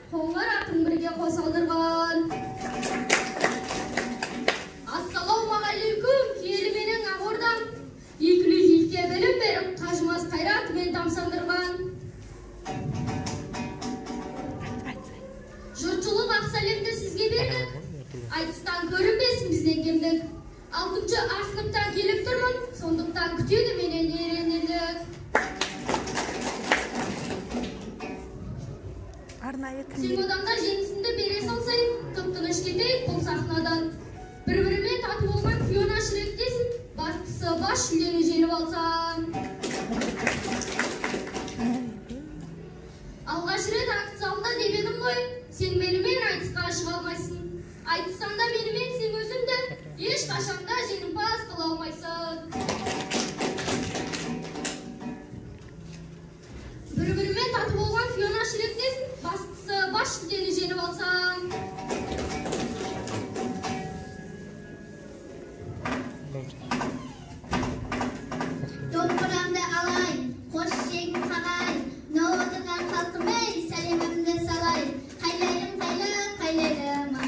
Қоллар атын бірге қосалдырған. Ассалаумағалейкум, киелі менің ағордам. Инклюзивке білім беріп, қажымас қайратымен тамсандырған. Жұртшылық ақсалемді сізге бердік. Айтыстан көрінбесін бізден кемдік. 6-шы А сыныптан келіп тұрмын, сондықтан күтеді менен еренерлік. Сен адамдар жеңісінді бере салсайын, тып-тыныш кетейік бұл сахнадан. Бір-бірімен тату болған Фиона Шректесін, бастысы бас жүлдені жеңіп алсам. Алғаш рет акт залында деп едім ғой, сен менімен айтысқа шыға алмайсың. Айтысанда менімен сен өзіңді еш қашанда жеңімпаз қыла алмайсың. Бір-бірімен тату болған Фиона Шректесін, бастысы бас жүлдені жеңіп алсам. Домбырамды алайын, қош шегін қағайын, отырған халқыме сәлемімді салайын. Қайлайым, қайлайым, ай.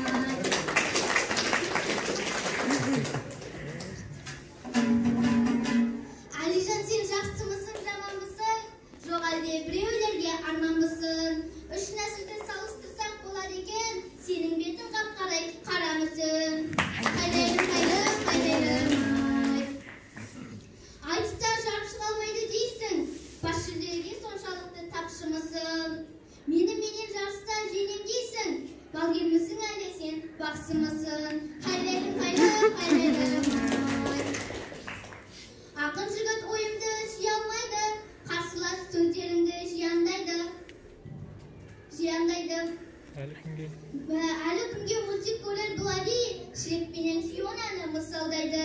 Алижан, сен жақсымысың, жаманмысың? Жоқ әлде біреулерге арманмысың? 3 нәсілді салыстырсақ болады екен, сенің бетін қап-қарай қарамысың? Қайлайым, ай. Айтыста жарып алмайды дейсің, бас жүлдеге соншалықты тапшымысың? Меніменен жарыста жеңем дейсің, балгермісің әлде сен бақсымысың? Қайлайым, ай. Ақын жігіт ойымды жия алмайды, қарсылас сөздеріңді жияндайды. Әлі күнге мультик көрер бұлади, Шрекпенен Фионаны мысалдайды.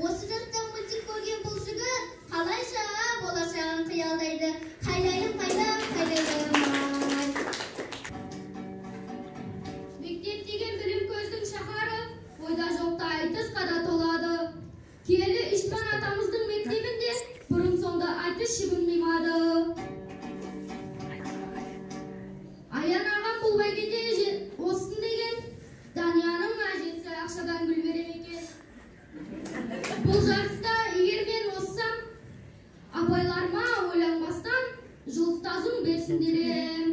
Осы жаста мультик көрген бұл жігіт, қалайша болашағын қиялдайды. Қайлайым, ай. Мектеп деген білім көздің шаһары, ойда жоқта айтысқа да толады. Киелі Иштван атамыздың мектебінде бұрын сонда айтыс шыбын қимады. Аян ағам бұл бәйгеде осын деген, Данияның әжесі ақшадан гүл берер екен. Бұл жарыста егер мен оссам, апайларыма ойланбастан жыл ұстазым берсін дерем.